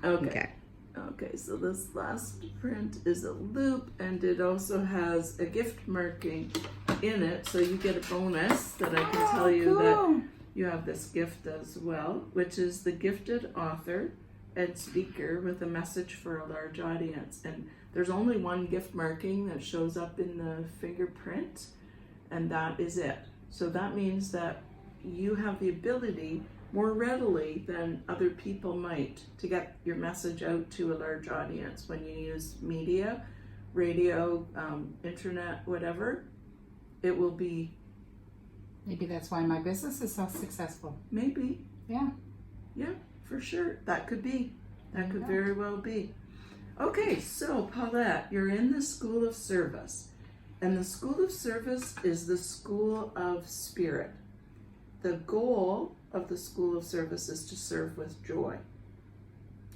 Okay. Okay, so this last print is a loop, and it also has a gift marking in it, so you get a bonus that I can tell you that you have this gift as well, which is the gifted author and speaker with a message for a large audience. And there's only one gift marking that shows up in the fingerprint, and that is it. So that means that you have the ability more readily than other people might to get your message out to a large audience when you use media, radio, internet, whatever. It will be. Maybe that's why my business is so successful. Maybe. Yeah. Yeah, for sure. That could be. That could very well be. Okay, so Paulette, you're in the School of Service. And the School of Service is the School of Spirit. The goal of the School of Service is to serve with joy.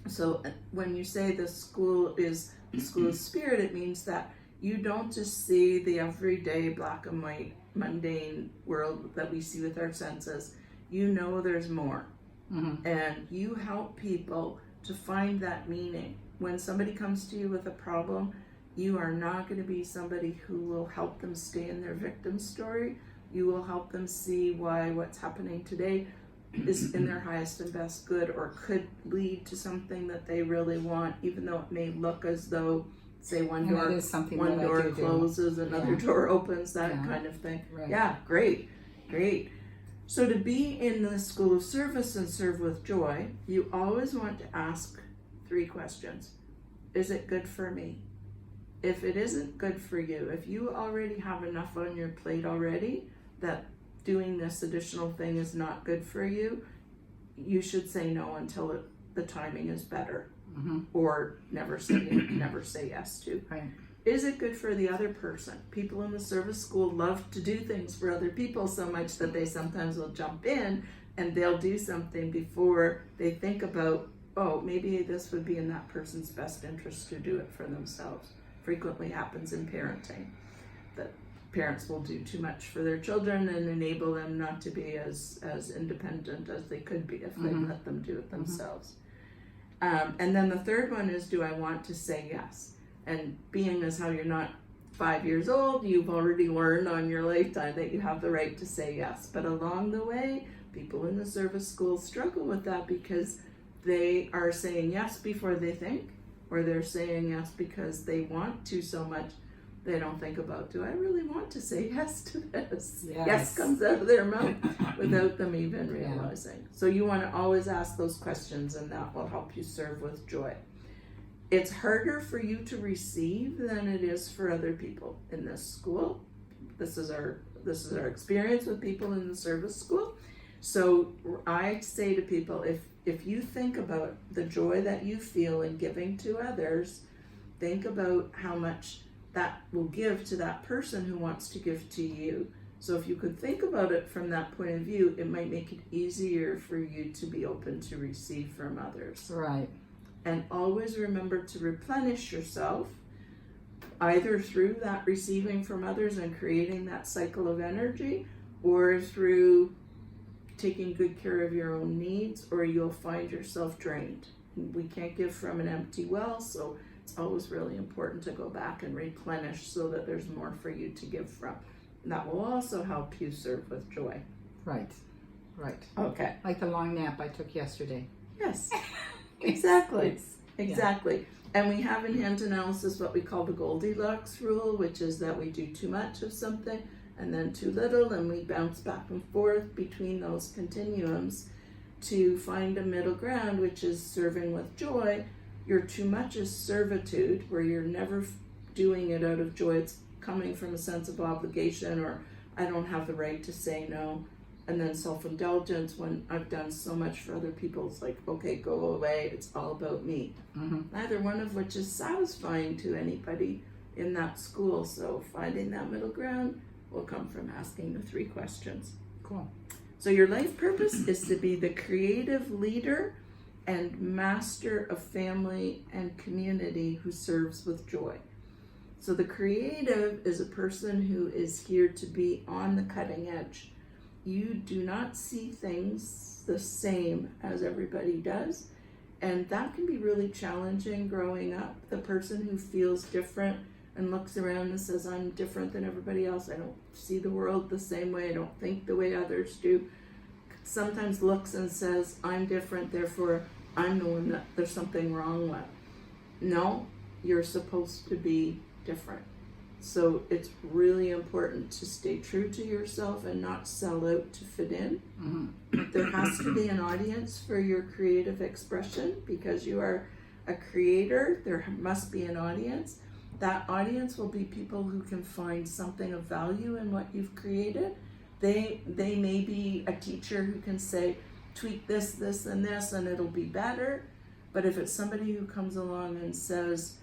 So when you say the school is the School of Spirit, it means that you don't just see the everyday black and white mundane world that we see with our senses. You know there's more. Mm-hmm. And you help people to find that meaning. When somebody comes to you with a problem, you are not going to be somebody who will help them stay in their victim story. You will help them see why what's happening today is in their highest and best good, or could lead to something that they really want, even though it may look as though, say, one door closes, another door opens, that kind of thing. Right. Yeah, great. So to be in the School of Service and serve with joy, you always want to ask 3 questions. Is it good for me? If it isn't good for you, if you already have enough on your plate already that doing this additional thing is not good for you, you should say no until the timing is better. Mm-hmm. Or never say yes to. Right. Is it good for the other person? People in the service school love to do things for other people so much that they sometimes will jump in and they'll do something before they think about, oh, maybe this would be in that person's best interest to do it for themselves. Frequently happens in parenting, that parents will do too much for their children and enable them not to be as independent as they could be if they let them do it themselves. And then the third one is, do I want to say yes? And being as how you're not 5 years old, you've already learned on your lifetime that you have the right to say yes. But along the way, people in the service school struggle with that because they are saying yes before they think, or they're saying yes because they want to so much they don't think about, do I really want to say yes to this? Yes comes out of their mouth without them even realizing. So you want to always ask those questions, and that will help you serve with joy. It's harder for you to receive than it is for other people in this school. This is our experience with people in the service school. So I say to people, if you think about the joy that you feel in giving to others, think about how much that will give to that person who wants to give to you. So if you could think about it from that point of view, it might make it easier for you to be open to receive from others. Right. And always remember to replenish yourself, either through that receiving from others and creating that cycle of energy, or through taking good care of your own needs, or you'll find yourself drained. We can't give from an empty well, so it's always really important to go back and replenish so that there's more for you to give from. And that will also help you serve with joy. Right. Okay. Like the long nap I took yesterday. Yes, exactly. And we have in hand analysis what we call the Goldilocks rule, which is that we do too much of something and then too little, and we bounce back and forth between those continuums to find a middle ground, which is serving with joy. Your too much is servitude, where you're never doing it out of joy. It's coming from a sense of obligation, or I don't have the right to say no. And then self-indulgence, when I've done so much for other people, it's like, okay, go away, it's all about me. Neither one of which is satisfying to anybody in that school. So finding that middle ground will come from asking the 3 questions. Cool. So your life purpose is to be the creative leader and master of family and community who serves with joy. So the creative is a person who is here to be on the cutting edge. You do not see things the same as everybody does, and that can be really challenging growing up. The person who feels different and looks around and says, I'm different than everybody else, I don't see the world the same way, I don't think the way others do, sometimes looks and says, I'm different, therefore I'm the one that there's something wrong with. No, you're supposed to be different. So it's really important to stay true to yourself and not sell out to fit in. Mm-hmm. There has to be an audience for your creative expression because you are a creator. There must be an audience. That audience will be people who can find something of value in what you've created. They may be a teacher who can say, tweak this, this, and this, and it'll be better. But if it's somebody who comes along and says,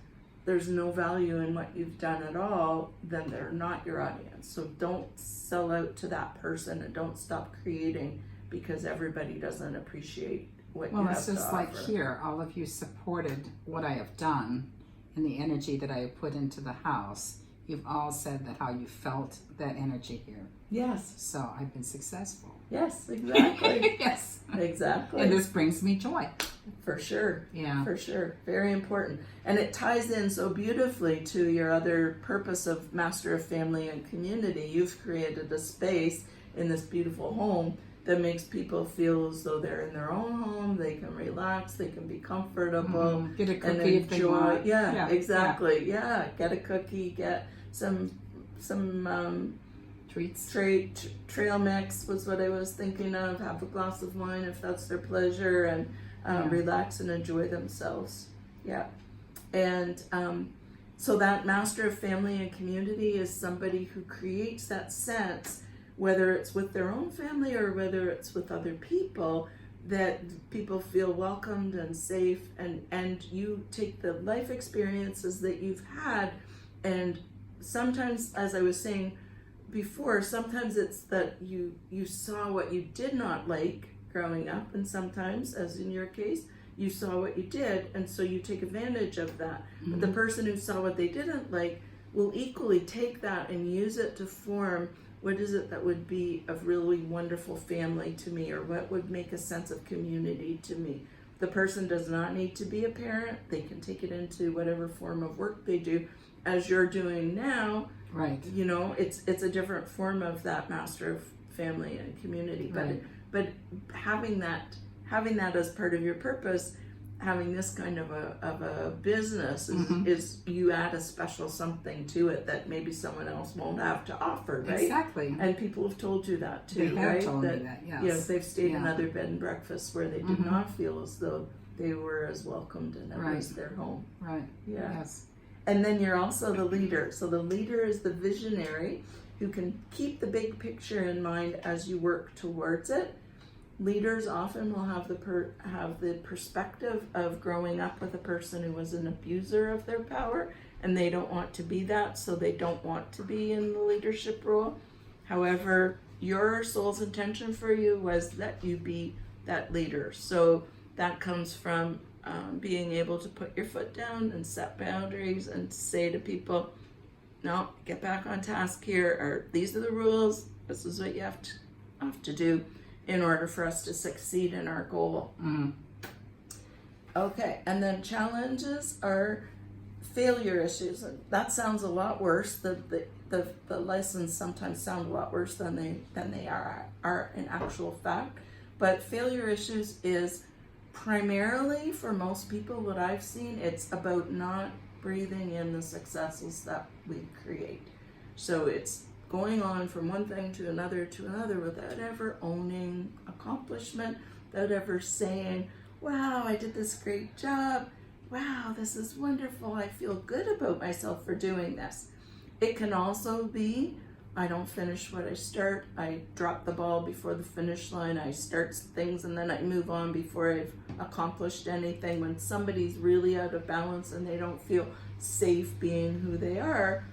there's no value in what you've done at all, then they're not your audience. So don't sell out to that person and don't stop creating because everybody doesn't appreciate what you have to offer. Well, it's just like here, all of you supported what I have done and the energy that I have put into the house. You've all said that how you felt that energy here. Yes. So I've been successful. Yes, exactly. Yes. Exactly. And this brings me joy. For sure. Yeah. For sure. Very important. And it ties in so beautifully to your other purpose of Master of Family and Community. You've created a space in this beautiful home that makes people feel as though they're in their own home, they can relax, they can be comfortable, Get a and cookie if they enjoy. want. Yeah, exactly. Yeah. Get a cookie, get some Treats. trail mix was what I was thinking of. Have a glass of wine if that's their pleasure, and relax and enjoy themselves. Yeah. And so that Master of Family and Community is somebody who creates that sense, whether it's with their own family or whether it's with other people, that people feel welcomed and safe, and you take the life experiences that you've had, and sometimes, as I was saying before, sometimes it's that you saw what you did not like growing up, and sometimes, as in your case, you saw what you did, and so you take advantage of that. But the person who saw what they didn't like will equally take that and use it to form what is it that would be a really wonderful family to me, or what would make a sense of community to me. The person does not need to be a parent. They can take it into whatever form of work they do, as you're doing now. Right. You know, it's a different form of that Master of Family and Community. Right. But having that as part of your purpose, having this kind of a business is you add a special something to it that maybe someone else won't have to offer, right? Exactly. And people have told you that too, They have right? told me that, yes. You know, they've stayed in Yeah. other bed and breakfasts where they did not feel as though they were as welcomed and it was their home. Right. Yeah. Yes. And then you're also the leader. So the leader is the visionary who can keep the big picture in mind as you work towards it. Leaders often will have the perspective of growing up with a person who was an abuser of their power, and they don't want to be that, so they don't want to be in the leadership role. However, your soul's intention for you was that you be that leader. So that comes from being able to put your foot down and set boundaries and say to people, no, get back on task here, or these are the rules, this is what you have to do in order for us to succeed in our goal. Okay, and then challenges are failure issues. And that sounds a lot worse. The lessons sometimes sound a lot worse than they are in actual fact. But failure issues is primarily, for most people, what I've seen, it's about not breathing in the successes that we create. So it's going on from one thing to another without ever owning accomplishment, without ever saying, wow, I did this great job. Wow, this is wonderful. I feel good about myself for doing this. It can also be, I don't finish what I start. I drop the ball before the finish line. I start things and then I move on before I've accomplished anything. When somebody's really out of balance and they don't feel safe being who they are,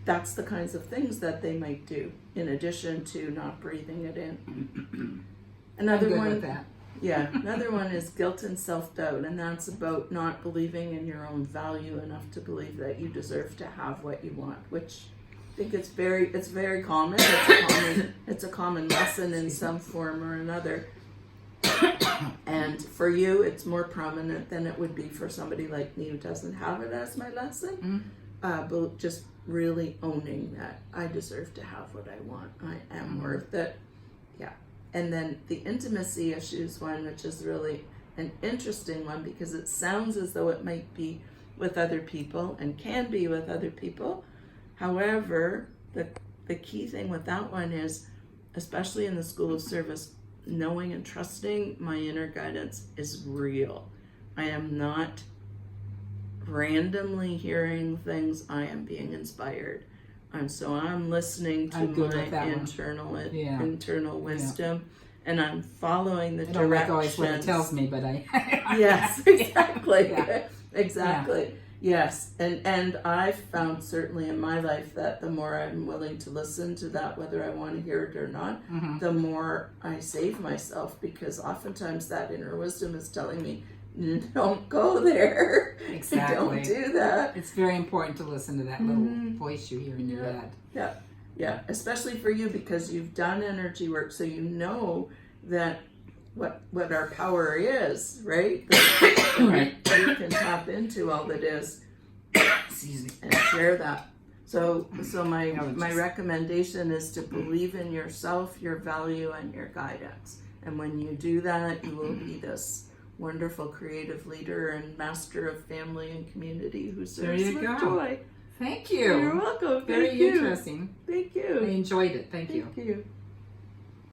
that's the kinds of things that they might do, in addition to not breathing it in. Another I'm good one, with that. yeah, another one is guilt and self-doubt, and that's about not believing in your own value enough to believe that you deserve to have what you want, which I think it's very common. It's a common lesson in some form or another. And for you, it's more prominent than it would be for somebody like me who doesn't have it as my lesson. But just really owning that I deserve to have what I want. I am worth it. Yeah. And then the intimacy issues one, which is really an interesting one because it sounds as though it might be with other people and can be with other people. However, the key thing with that one is, especially in the School of Service, knowing and trusting my inner guidance is real. I am not randomly hearing things. I am being inspired. And so I'm listening to I'm good my with that one. internal wisdom, and I'm following the I don't like always directions. what it tells me, but I Yes, exactly. Yeah. Exactly. Yes. And I've found certainly in my life that the more I'm willing to listen to that, whether I want to hear it or not, the more I save myself, because oftentimes that inner wisdom is telling me, don't go there. Exactly. Don't do that. It's very important to listen to that little voice you hear in your head. Yeah. Yeah. Especially for you, because you've done energy work, so you know that what our power is, right? That we can tap into all that is. Excuse me. And share that. So my Allergies. recommendation is to believe in yourself, your value, and your guidance. And when you do that, you will be this wonderful creative leader and master of family and community who serves you with go. joy. Thank You're you. welcome. Very Thank you. interesting. Thank I you. enjoyed it. Thank you. Thank you.